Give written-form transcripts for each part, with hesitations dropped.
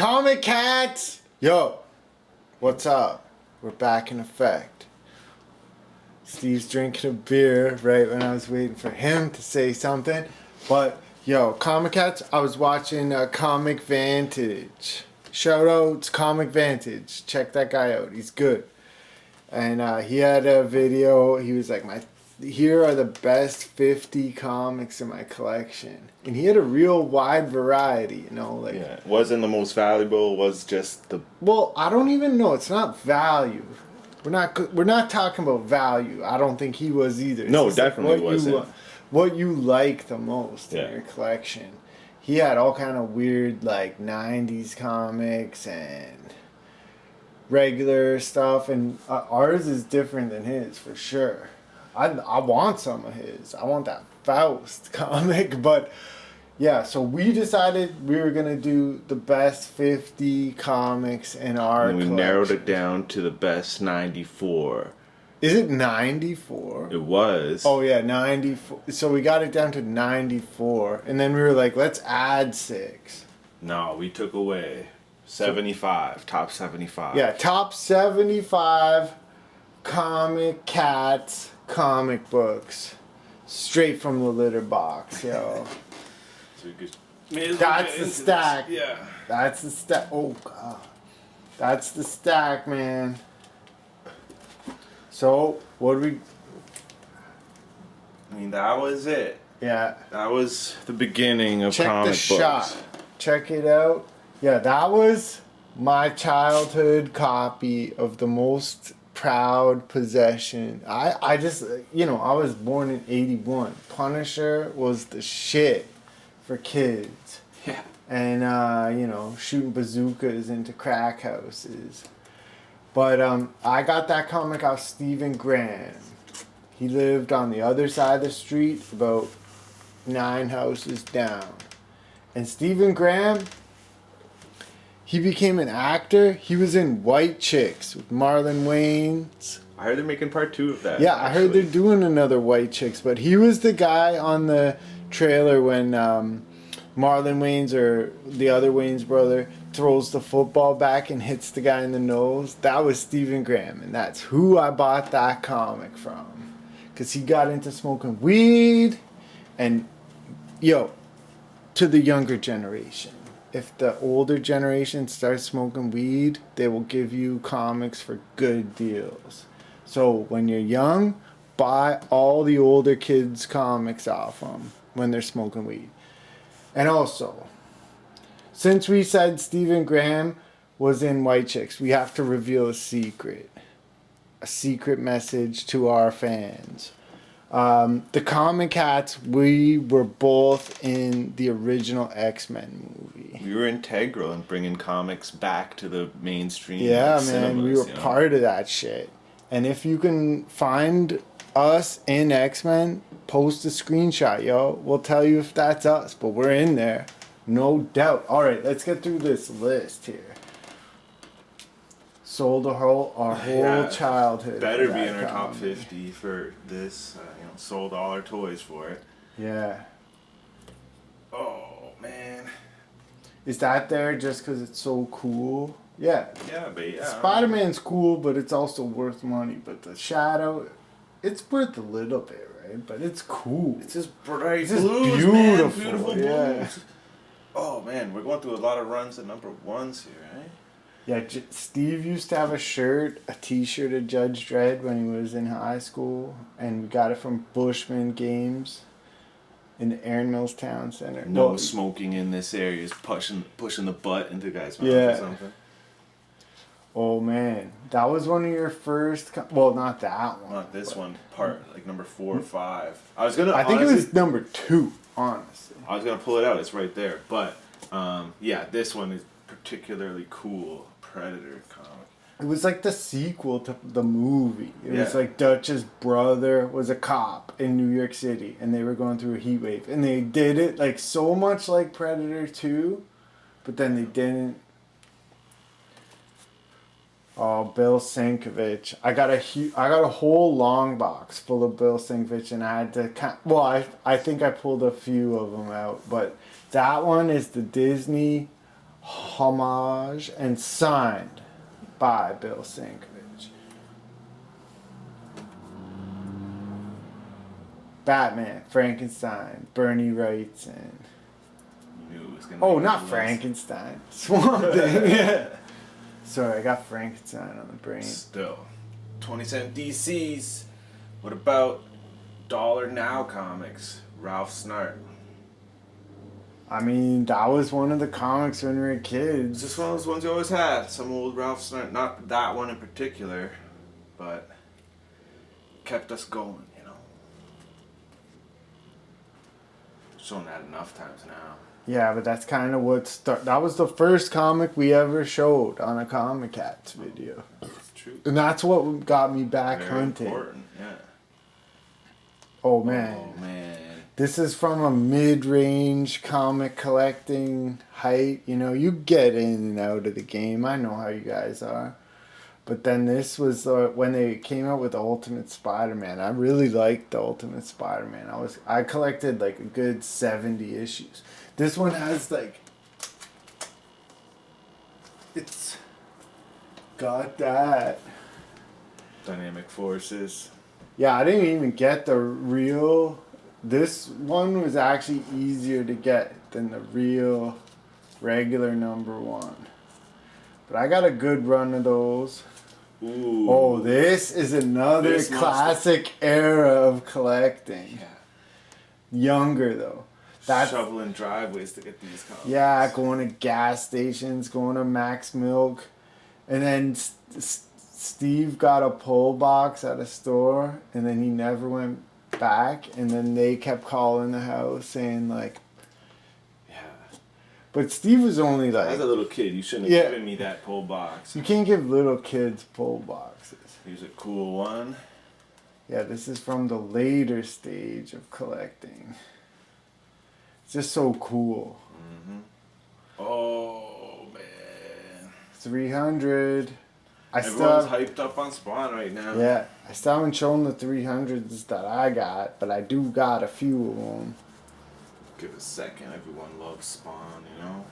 Comic Cats! Yo, what's up? We're back in effect. Steve's drinking a beer right when I was waiting for him to say something. But, yo, Comic Cats, I was watching Comic Vantage. Shout out to Comic Vantage. Check that guy out. He's good. And he had a video. He was like, here are the best 50 comics in my collection. And he had a real wide variety, you know, like. Yeah, wasn't the most valuable. Was just the. Well, I don't even know. It's not value. We're not talking about value. I don't think he was either. It's No, just like definitely wasn't. what you like the most in Yeah. your collection. He had all kind of weird like 90s comics and regular stuff, and ours is different than his for sure. I want some of his. I want that Faust comic, but yeah, so we decided we were gonna do the best 50 comics in our And we collection. narrowed it down to the best 94. Is it 94? It was. Oh yeah, 94. So we got it down to 94, and then we were like, let's add 6. No, we took away 75. Top 75. Yeah, top 75 Comic Cats comic books, straight from the litter box, yo. So we could. That's the stack. Yeah. That's the stack. Oh god, that's the stack, man. So what do we? I mean, that was it. Yeah. That was the beginning of Check comic the books. shot. Check it out. Yeah, that was my childhood copy of the most proud possession. I just, you know, I was born in 81. Punisher was the shit for kids. Yeah. And, you know, shooting bazookas into crack houses. But I got that comic off Stephen Graham. He lived on the other side of the street, about 9 houses down. And Stephen Graham, he became an actor. He was in White Chicks with Marlon Wayans. I heard they're making part 2 of that. Yeah, I heard they're doing another White Chicks, but he was the guy on the trailer when Marlon Wayans, or the other Wayans brother, throws the football back and hits the guy in the nose. That was Stephen Graham, and that's who I bought that comic from. Because he got into smoking weed, and, yo, to the younger generation. If the older generation starts smoking weed, they will give you comics for good deals. So when you're young, buy all the older kids' comics off them when they're smoking weed. And also, since we said Stephen Graham was in White Chicks, we have to reveal a secret. A secret message to our fans. The Comic Cats, we were both in the original X-Men movie. We were integral in bringing comics back to the mainstream. Yeah, man, cinemas, we were you know? part of that shit. And if you can find us in X-Men, post a screenshot, yo. We'll tell you if that's us, but we're in there. No doubt. All right, let's get through this list here. Sold our whole childhood. Better for be that in our top comic. 50 for this. Sold all our toys for it. Yeah. Oh, man. Is that there just because it's so cool? Yeah. Yeah, but yeah. Spider-Man's cool, but it's also worth money. But the Shadow, it's worth a little bit, right? But it's cool. It's just bright It's just blues, beautiful, man. Beautiful yeah. blues. Oh, man, we're going through a lot of runs at number 1s here, right? Yeah, Steve used to have a t-shirt of Judge Dredd when he was in high school. And we got it from Bushman Games in the Aaron Mills Town Center. No Well, smoking in this area is pushing the butt into the guy's mouth Yeah. or something. Oh, man. That was one of your first... well, not that one. Not this but- one, like number 4 or 5. I was gonna. I think honestly, it was number 2, honestly. I was gonna pull it out. It's right there. But yeah, this one is particularly cool. Predator comic. It was like the sequel to the movie. It was Yeah. like Dutch's brother was a cop in New York City, and they were going through a heat wave, and they did it like so much like Predator 2, but then they didn't. Oh, Bill Sienkiewicz! I got a whole long box full of Bill Sienkiewicz, and I had to. I think I pulled a few of them out, but that one is the Disney homage and signed by Bill Sienkiewicz. Batman, Frankenstein, Bernie Wrightson. You knew it was gonna Oh, be not less. Frankenstein. Swamp Thing. Sorry, I got Frankenstein on the brain. Still, 20-cent DCs. What about Dollar Now Comics? Ralph Snart. I mean, that was one of the comics when we were It's kids. just one of those ones you always had. Some old Ralph Snart. Not that one in particular, but kept us going, you know. Shown that enough times now. Yeah, but that's kind of that was the first comic we ever showed on a Comic Cats video. It's true. And that's what got me back Very hunting. important, yeah. Oh man. Oh man. This is from a mid-range comic collecting height. You know, you get in and out of the game. I know how you guys are. But then this was when they came out with the Ultimate Spider-Man. I really liked the Ultimate Spider-Man. I collected like a good 70 issues. This one has like, it's got that. Dynamic forces. Yeah, I didn't even get the real. This one was actually easier to get than the real regular #1. But I got a good run of those. Ooh. Oh, this is another This must classic era of collecting. Yeah. Younger though. That's Shoveling driveways to get these comics. yeah, going to gas stations, going to Max Milk, and then Steve got a pull box at a store, and then he never went back, and then they kept calling the house saying like, Yeah. but Steve was only like, As a little kid, you shouldn't have Yeah. given me that pull box. you can't give little kids pull boxes. Here's a cool one. Yeah, this is from the later stage of collecting. It's just so cool. Oh man. 300. I still Everyone's have, hyped up on Spawn right now. yeah, I still haven't shown the 300s that I got, but I do got a few of them. Give a second. Everyone loves Spawn, you know?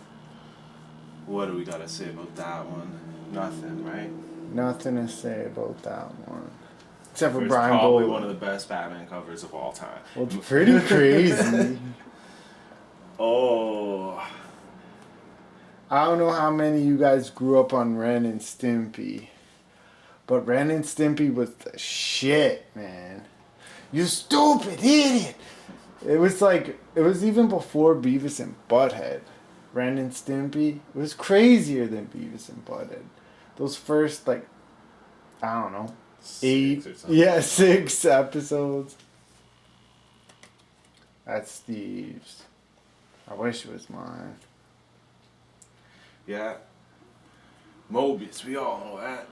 What do we gotta say about that one? Nothing, right? Nothing to say about that one. Except for It's Brian probably Boland. one of the best Batman covers of all time. Well, it's pretty crazy. Oh. I don't know how many of you guys grew up on Ren and Stimpy, but Ren and Stimpy was the shit, man. You stupid idiot! It was like, it was even before Beavis and Butthead. Ren and Stimpy. It was crazier than Beavis and Butthead. Those first, like, I don't know, 8, 6 or something. yeah, 6 episodes. That's Steve's. I wish it was mine. Yeah. Mobius, we all know that.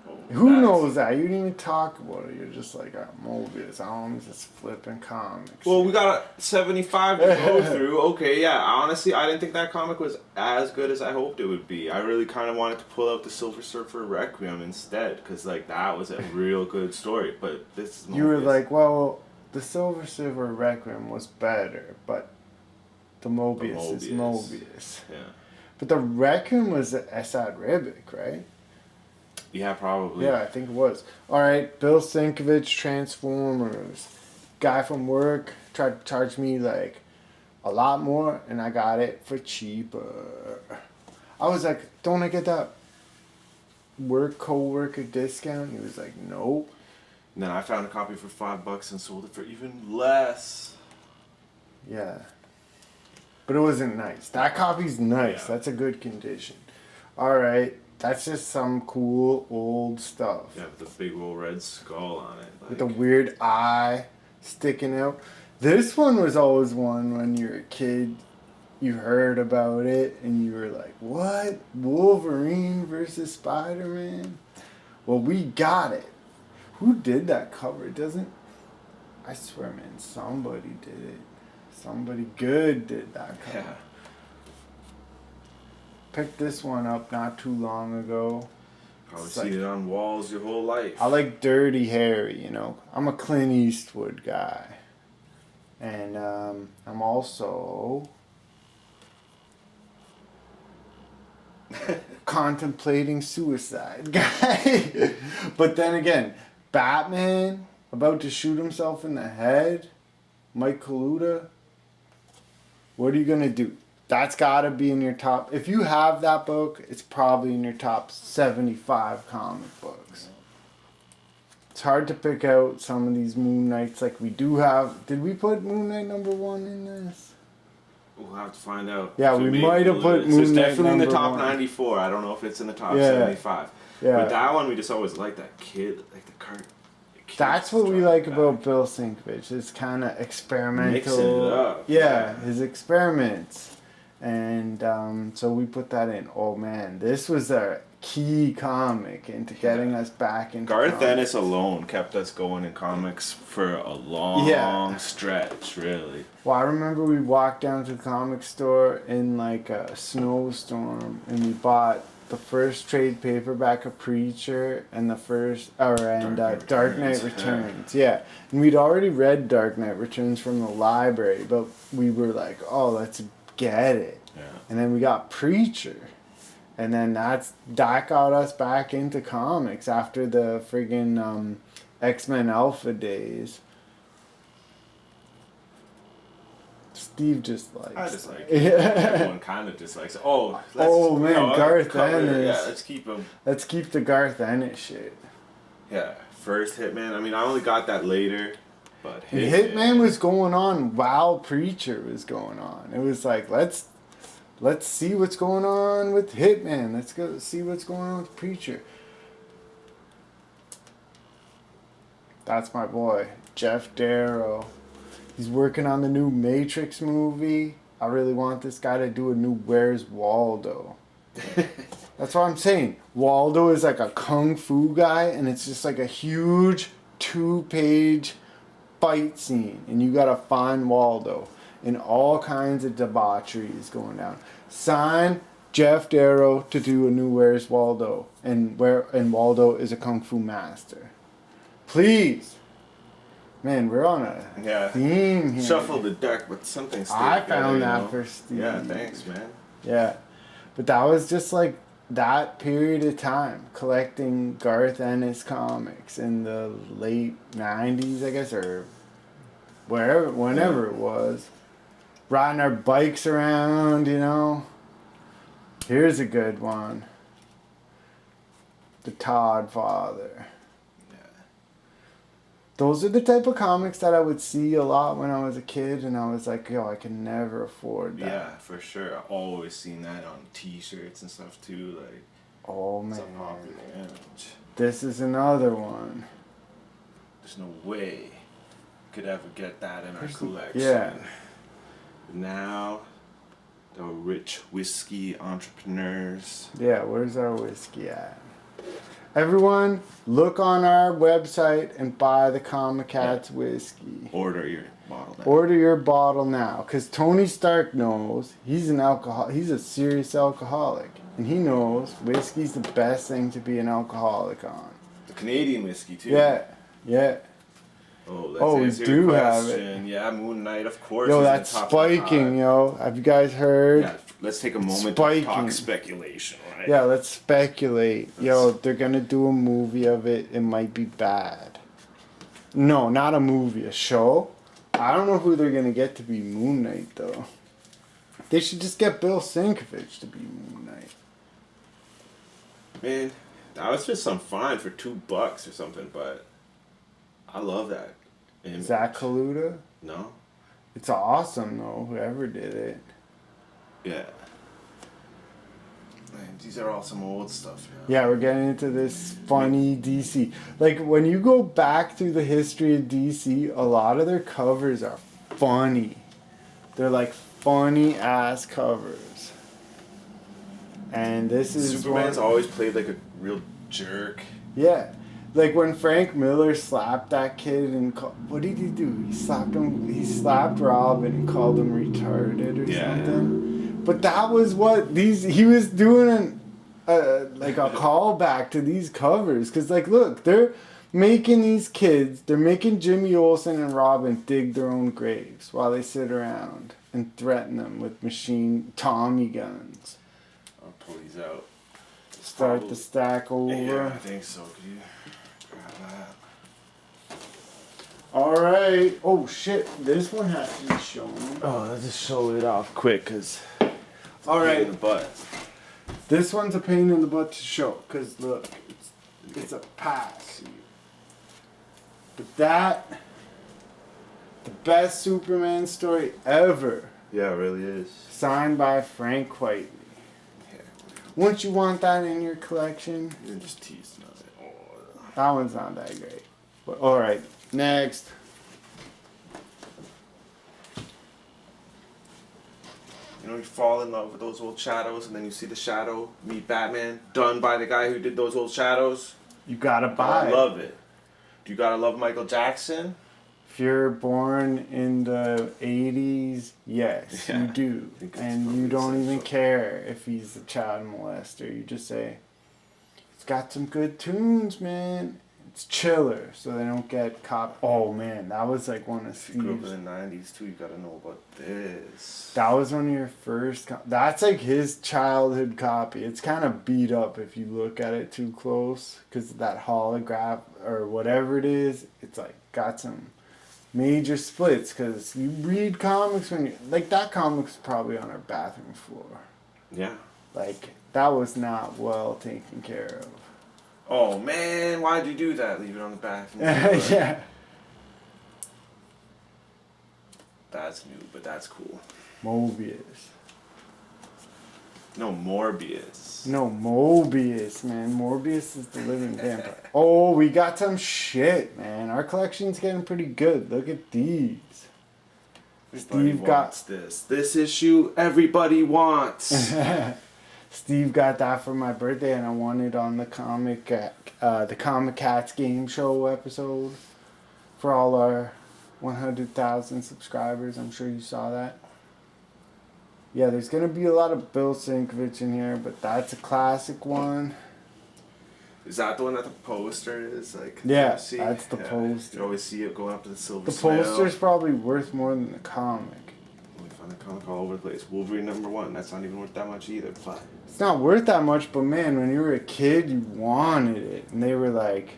Oh, Who that's- knows that? You didn't even talk about it. You're just like, Mobius. I'm just flipping comics. Well, we got 75 to go through. Okay, yeah. Honestly, I didn't think that comic was as good as I hoped it would be. I really kind of wanted to pull out the Silver Surfer Requiem instead, because like that was a real good story. But this is You were Mobius. like, well, the Silver Surfer Requiem was better, but the Mobius is Mobius. Mobius. Yeah. But the Requiem was Esad Ribic, right? Yeah, probably. Yeah, I think it was. All right, Bill Sienkiewicz, Transformers. Guy from work tried to charge me like a lot more, and I got it for cheaper. I was like, don't I get that co-worker discount? He was like, nope. And then I found a copy for $5 and sold it for even less. Yeah. But it wasn't nice. That copy's nice. Yeah. That's a good condition. All right. That's just some cool old stuff. Yeah, with the big old red skull on it. Like, With the weird eye sticking out. This one was always one when you were a kid, you heard about it and you were like, what? Wolverine versus Spider-Man? Well, we got it. Who did that cover? It doesn't... I swear, man, somebody did it. Somebody good did that cover. yeah. Picked this one up not too long ago. Probably It's seen like- it on walls your whole life. I like Dirty Harry, you know. I'm a Clint Eastwood guy. And I'm also contemplating suicide guy. But then again, Batman about to shoot himself in the head, Mike Kaluta. What are you gonna do? That's gotta be in your top. If you have that book, it's probably in your top 75 comic books. It's hard to pick out some of these Moon Knights. Like we do have. Did we put Moon Knight #1 in this? We'll have to find out. Yeah, we might have put Moon It's Knight definitely in the top #1. 94. I don't know if it's in the top Yeah. 75. Yeah. But that one, we just always liked that kid, like the card. That's what we like about Bill Sienkiewicz. His kind of experimental. Mixing it up. Yeah, his experiments. And so we put that in. Oh man, this was a key comic into getting us back into Garth comics. Ennis alone kept us going in comics for a long stretch, really. Well, I remember we walked down to the comic store in like a snowstorm and we bought the first trade paperback of Preacher and the first, Dark Knight Returns. Yeah. And we'd already read Dark Knight Returns from the library, but we were like, oh, let's get it. Yeah. And then we got Preacher. And then that got us back into comics after the friggin' X-Men Alpha days. Steve just likes. I just like it. Everyone kind of dislikes it. Garth Ennis. Yeah, let's keep him. Let's keep the Garth Ennis shit. Yeah, first Hitman. I mean, I only got that later, but Hitman was going on while Preacher was going on. It was like, let's see what's going on with Hitman. Let's go see what's going on with Preacher. That's my boy, Jeff Darrow. He's working on the new Matrix movie. I really want this guy to do a new Where's Waldo. That's what I'm saying. Waldo is like a kung fu guy, and it's just like a huge 2-page fight scene. And you gotta find Waldo. And all kinds of debauchery is going down. Sign Jeff Darrow to do a new Where's Waldo. And Waldo is a kung fu master. Please. Man, we're on a theme here. Shuffle the deck, but something. I found that for Steve. Yeah, thanks, man. Yeah, but that was just like that period of time collecting Garth Ennis comics in the late '90s, I guess, or whenever it was. Riding our bikes around, you know. Here's a good one. The Todd Father. Those are the type of comics that I would see a lot when I was a kid, and I was like, yo, I can never afford that. Yeah, for sure. I've always seen that on T-shirts and stuff too. Like, oh man, it's a popular image. This is another one. There's no way we could ever get that in our collection. Yeah. Now, the rich whiskey entrepreneurs. Yeah, where's our whiskey at? Everyone, look on our website and buy the Comic Cats whiskey. Order your bottle now. Order your bottle now, because Tony Stark knows he's a serious alcoholic, and he knows whiskey's the best thing to be an alcoholic on. The Canadian whiskey too. Yeah. Oh, we answer do your have question. Yeah, Moon Knight, of course. Yo, is in that's the top spiking, 5. yo. Have you guys heard? Yeah, let's take a moment Spiking. to talk speculation, right? Yeah, let's speculate. Yo, they're gonna do a movie of it. It might be bad. No, not a movie, a show. I don't know who they're gonna get to be Moon Knight though. They should just get Bill Sienkiewicz to be Moon Knight. Man, that was just some fine for $2 or something, but I love that image. Zach Kaluta. No? It's awesome though. Whoever did it. Yeah. Man, these are all some old stuff. Yeah, we're getting into this funny DC. Like, when you go back through the history of DC, a lot of their covers are funny. They're like funny ass covers. And this is Superman's always played like a real jerk. Yeah. Like when Frank Miller slapped that kid and what did he do? He slapped Robin and called him retarded or something. But that was what he was doing like a callback to these covers. Because, like, look, they're making these kids, they're making Jimmy Olsen and Robin dig their own graves while they sit around and threaten them with machine Tommy guns. I'll pull these out. Start the stack over. Yeah, I think so. Can you grab that? Alright. Oh shit, this one has to be shown. Oh, let's just show it off quick, cause Alright. in the butt. This one's a pain in the butt to show, cause look, it's a pass. But that, the best Superman story ever, Yeah, it really is. signed by Frank Whiteley. Yeah. Wouldn't you want that in your collection? You're just teasing on it. Oh. That one's not that great. But alright, next. You know, you fall in love with those old shadows, and then you see the shadow meet Batman, done by the guy who did those old shadows. You gotta buy I it. love it. Do you gotta love Michael Jackson? If you're born in the 80s, yes, Yeah, you do. I think it's And you probably don't even so. care if he's a child molester. You just say, it's got some good tunes, man. It's chiller, so they don't get caught. Oh, man, that was like one of If you grew up Steve's. in the 90s too, you gotta know about this. That was one of your first. That's like his childhood copy. It's kind of beat up if you look at it too close, because that holograph or whatever it is, it's like got some major splits. Because you read comics when you like that comic's probably on our bathroom floor. Yeah. Like that was not well taken care of. Oh man, why'd you do that? Leave it on the bathroom floor. Yeah. That's new, but that's cool. Mobius. No, Morbius. No, Mobius, man. Morbius is the living vampire. Oh, we got some shit, man. Our collection's getting pretty good. Look at these. Everybody Steve got wants this. This issue everybody wants. Steve got that for my birthday, and I won it on the Comic Cats game show episode for all our 100,000 subscribers. I'm sure you saw that. Yeah, there's gonna be a lot of Bill Sienkiewicz in here, but that's a classic one. Is that the one that the poster is like? Yeah, you see? that's the poster. You always see it going up to the silver. The Snail. poster's probably worth more than the comic. We find the comic all over the place. Wolverine #1. That's not even worth that much either. But It's not worth that much, but man, when you were a kid, you wanted it. And they were like,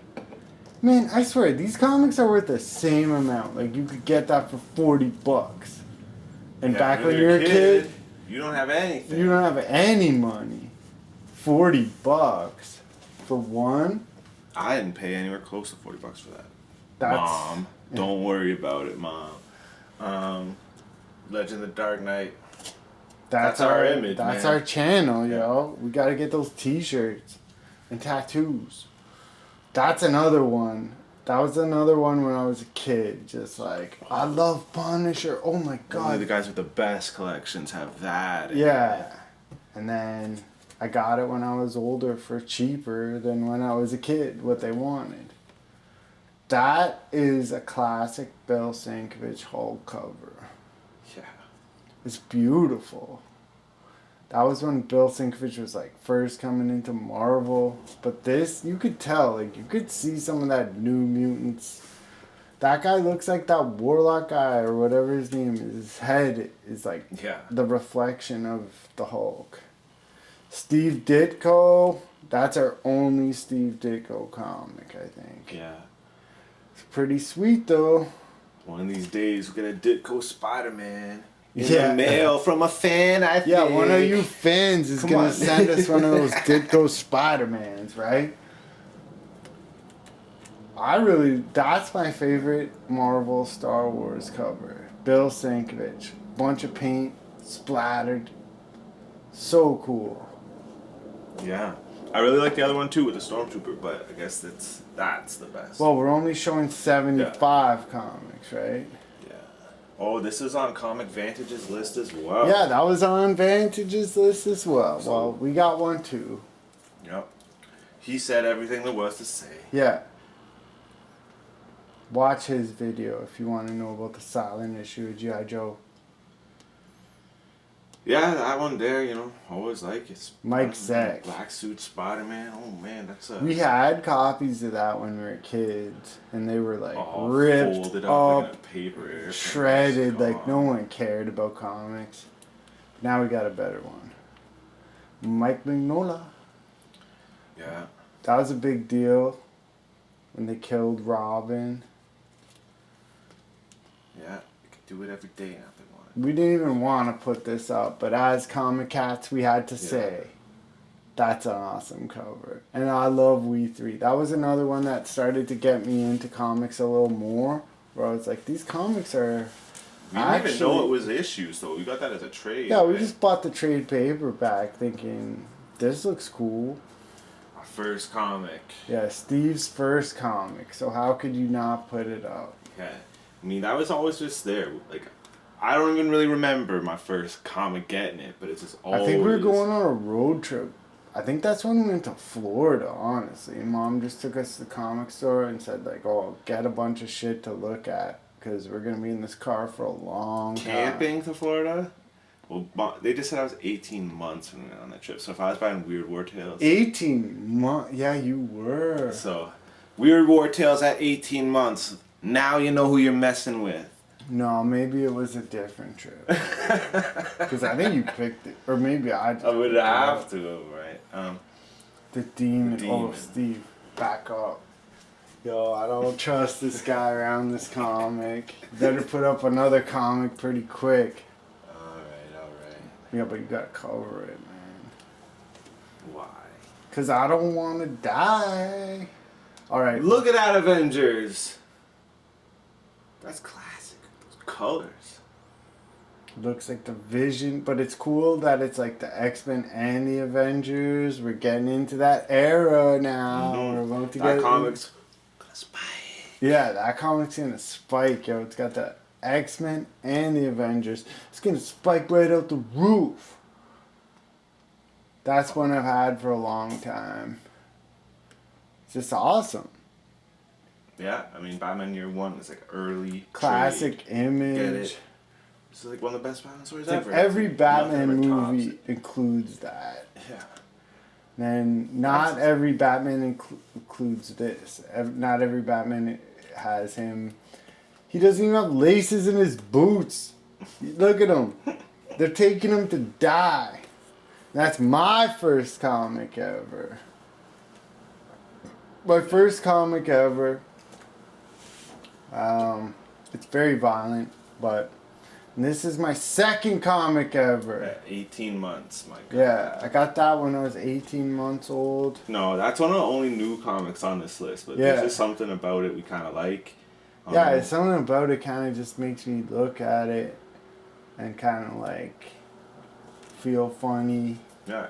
man, I swear, these comics are worth the same amount. Like, you could get that for $40. And yeah, back when you were a kid, you don't have anything. you don't have any money. $40 for one? I didn't pay anywhere close to $40 for that. That's, Mom, don't worry about it, Mom. Legend of the Dark Knight. That's our image, That's man. our channel, yo. We gotta get those t-shirts and tattoos. That's another one. That was another one when I was a kid. Just like, I love Punisher. Oh my Only the god. guys with the best collections have that. in Yeah. it. And then I got it when I was older for cheaper than when I was a kid, what they wanted. That is a classic Bill Sienkiewicz Hulk cover. Yeah. It's beautiful. That was when Bill Sienkiewicz was like first coming into Marvel. But this, you could tell, like you could see some of that New Mutants. That guy looks like that Warlock guy or whatever his name is. His head is like Yeah. the reflection of the Hulk. Steve Ditko, that's our only Steve Ditko comic, I think. Yeah. It's pretty sweet though. One of these days we'll get a Ditko Spider-Man. In Yeah. the mail from a fan, I think. Yeah, one of you fans is Come gonna on. send us one of those Ditko Spider-Mans, right? That's my favorite Marvel Star Wars cover. Bill Sienkiewicz. Bunch of paint, splattered. So cool. Yeah. I really like the other one too with the Stormtrooper, but I guess that's the best. Well, we're only showing 75 comics, right? yeah. Oh, this is on Comic Vantage's list as well. Yeah, that was on Vantage's list as well. So- Well, we got one too. Yep. He said everything there was to say. Yeah. Watch his video if you want to know about the silent issue of G.I. Joe. Yeah, that one there, always like it's Mike Zeck. Black Suit Spider-Man. Oh man, that's a We had copies of that when we were kids, and they were like folded ripped up, like in up, a paper airplane. shredded. Like God. no one cared about comics. Now we got a better one. Mike Mignola. Yeah. That was a big deal when they killed Robin. Yeah. You could do it every day now if they wanted. We didn't even want to put this up, but as Comic Cats, we had to say, that's an awesome cover. And I love We Three. That was another one that started to get me into comics a little more, where I was like, these comics are We didn't even know it was issues, though. We got that as a trade. Yeah, we right? just bought the trade paperback thinking, this looks cool. Our first comic. Yeah, Steve's first comic, so how could you not put it up? Yeah. I mean, that was always just there. Like, I don't even really remember my first comic getting it, but it's just always... I think we were going on a road trip. I think that's when we went to Florida, honestly. Mom just took us to the comic store and said, like, oh, get a bunch of shit to look at, because we're going to be in this car for a long time. Camping to Florida? Well, they just said I was 18 months when we went on that trip. So if I was buying Weird War Tales... 18 months? Yeah, you were. So, Weird War Tales at 18 months. Now you know who you're messing with. No, maybe it was a different trip. Because I think you picked it. Or maybe I just... I would have to, right? The demon. The Oh, demon. Steve, back up. Yo, I don't trust this guy around this comic. Better put up another comic pretty quick. Alright. Yeah, but you gotta cover it, man. Why? Because I don't want to die. Alright. Look at that Avengers! That's classic. Those colors. Looks like the Vision, but it's cool that it's like the X-Men and the Avengers. We're getting into that era now. Mhm. We're about to That get... comic's gonna spike. Yeah, that comic's gonna spike, yo. It's got the X-Men and the Avengers. It's gonna spike right out the roof. That's one I've had for a long time. It's just awesome. Yeah, I mean, Batman Year One is like early Classic trade. image. Get it? This is like one of the best Batman stories It's like ever. every Batman Nothing ever tops movie includes that. it. Yeah. And not every Batman includes this. Not every Batman has him. He doesn't even have laces in his boots. Look at him. They're taking him to die. That's my first comic ever. My first comic ever. It's very violent, but this is my second comic ever. At 18 months, my God. Yeah, I got that when I was 18 months old. No, that's one of the only new comics on this list, but Yeah. there's just something about it we kind of like. Yeah, it's something about it kind of just makes me look at it and kind of like feel funny. Yeah.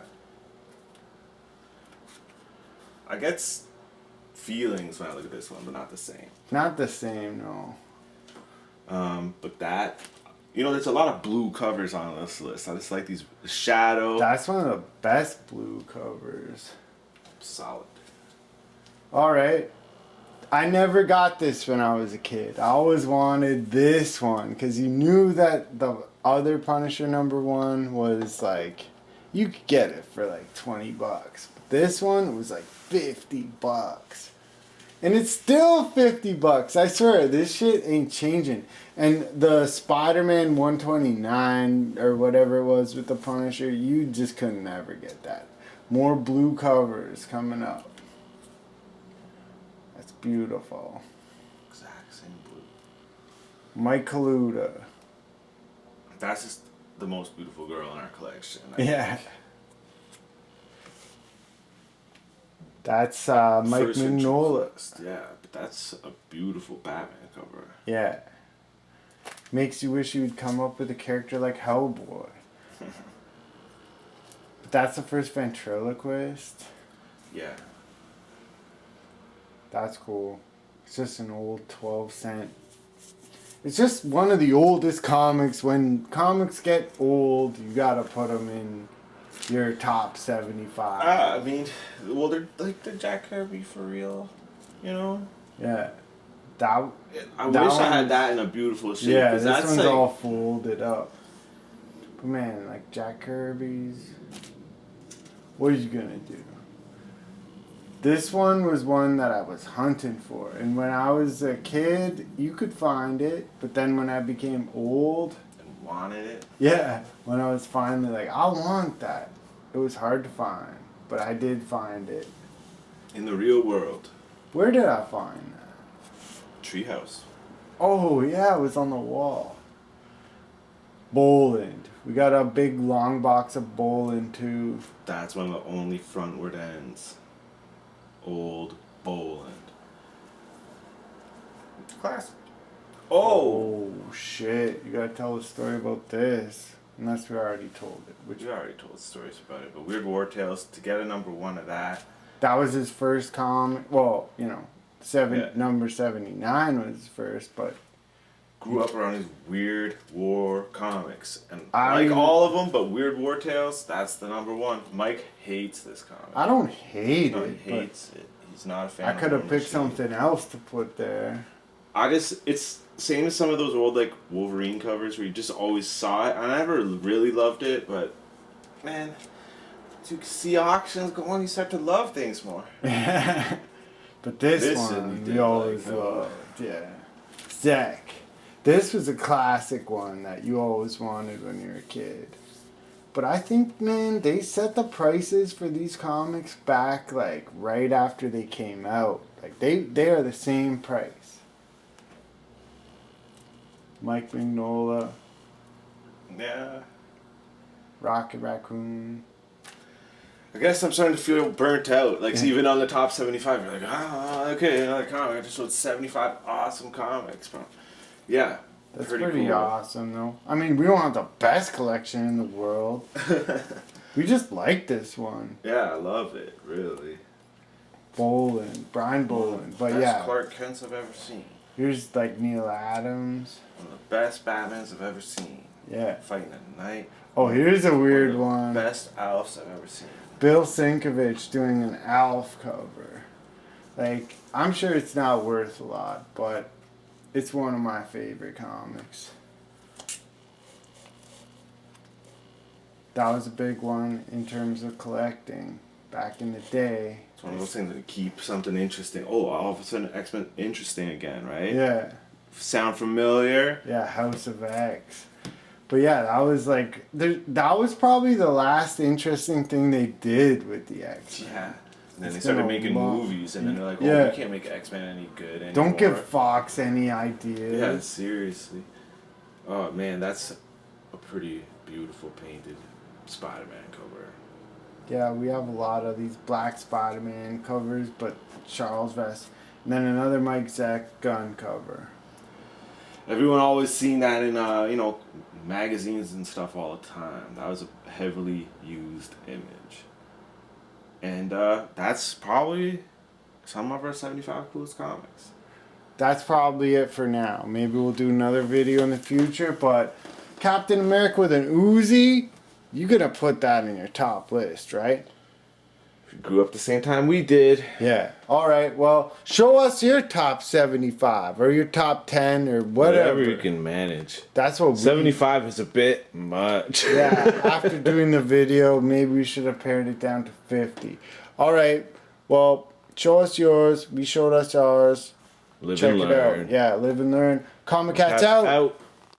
I get feelings when I look at this one, but not the same. Not the same, no. But that, you know, there's a lot of blue covers on this list. I just like these shadow. That's one of the best blue covers. Solid. All right. I never got this when I was a kid. I always wanted this one because you knew that the other Punisher #1 was like, you could get it for like $20. But this one was like $50. And it's still $50. I swear, this shit ain't changing. And the Spider-Man 129 or whatever it was with the Punisher, you just couldn't ever get that. More blue covers coming up. That's beautiful. Exact same blue. Mike Kaluta. That's just the most beautiful girl in our collection. I Yeah. think. That's Mike First Mignola. interest, yeah, but that's a beautiful Batman cover. Yeah. Makes you wish you would come up with a character like Hellboy. But that's the first ventriloquist. Yeah. That's cool. It's just an old 12-cent. It's just one of the oldest comics. When comics get old, you gotta put them in your top 75. I mean, well, they're like the Jack Kirby for real, you know? Yeah. That, I that wish I one- had that in a beautiful shape. Yeah, 'cause this that's one's like, all folded up. But man, like Jack Kirby's. What are you gonna do? This one was one that I was hunting for. And when I was a kid, you could find it. But then when I became old, and wanted it. yeah, when I was finally like, I want that. It was hard to find. But I did find it. In the real world. Where did I find that? Treehouse. Oh, yeah, it was on the wall. Boland. We got a big long box of Boland, too. That's one of the only frontward ends. Old Boland. Classic. Oh! Oh, shit. You gotta tell a story about this. Unless we already told it. Which We already told stories about it, but Weird War Tales, to get a number 1 of that. That was his first comic. Well, you know, Yeah. number 79 was his first, but Grew up around these Weird War comics. And I- like all of them, but Weird War Tales, that's the number 1. Mike hates this comic. I don't hate No, it. he hates it. He's not a fan I of could have War picked Machine. something else to put there. It's same as some of those old like Wolverine covers where you just always saw it. I never really loved it, but man, to see auctions going, you start to love things more. But this This one, one you we did always like, no. loved. Yeah. Zach. This was a classic one that you always wanted when you were a kid. But I think, man, they set the prices for these comics back like right after they came out. Like they are the same price. Mike Mignola, Yeah. Rocket Raccoon. I guess I'm starting to feel burnt out. Like even on the top 75, you're like, okay, another comic. I just sold 75 awesome comics, bro. Yeah. That's pretty cool. awesome, though. I mean, we don't have the best collection in the world. We just like this one. Yeah, I love it, really. Boland, Brian Boland. But Best yeah, Clark Kents I've ever seen. here's like Neil Adams. One of the best Batmans I've ever seen. Yeah. Fighting at night. Oh, here's a weird One of one. the best Alfs I've ever seen. Bill Sienkiewicz doing an Alf cover. Like, I'm sure it's not worth a lot, but it's one of my favorite comics. That was a big one in terms of collecting back in the day. It's one of those things that keep something interesting. Oh, all of a sudden X-Men interesting again, right? Yeah, Sound familiar? yeah, House of X. But yeah, that was like, that was probably the last interesting thing they did with the X-Men. Yeah. And then It's they started been a making long- movies, and then they're like, oh, Yeah. we can't make X-Men any good anymore. Don't give Fox any ideas. Yeah, seriously. Oh, man, that's a pretty beautiful painted Spider-Man cover. Yeah, we have a lot of these Black Spider-Man covers, but Charles Vest. And then another Mike Zeck gun cover. Everyone always seen that in, magazines and stuff all the time. That was a heavily used image. And that's probably some of our 75 coolest comics. That's probably it for now. Maybe we'll do another video in the future, but Captain America with an Uzi, you're gonna put that in your top list, right? If you grew up the same time we did. Yeah. All right. Well, show us your top 75 or your top 10 or whatever. you can manage. That's what we 75 is a bit much. Yeah, after doing the video, maybe we should have pared it down to 50. All right. Well, show us yours. We showed us ours. Live Check and it learn. out. Yeah, live and learn. Comic Cats Cats out. out.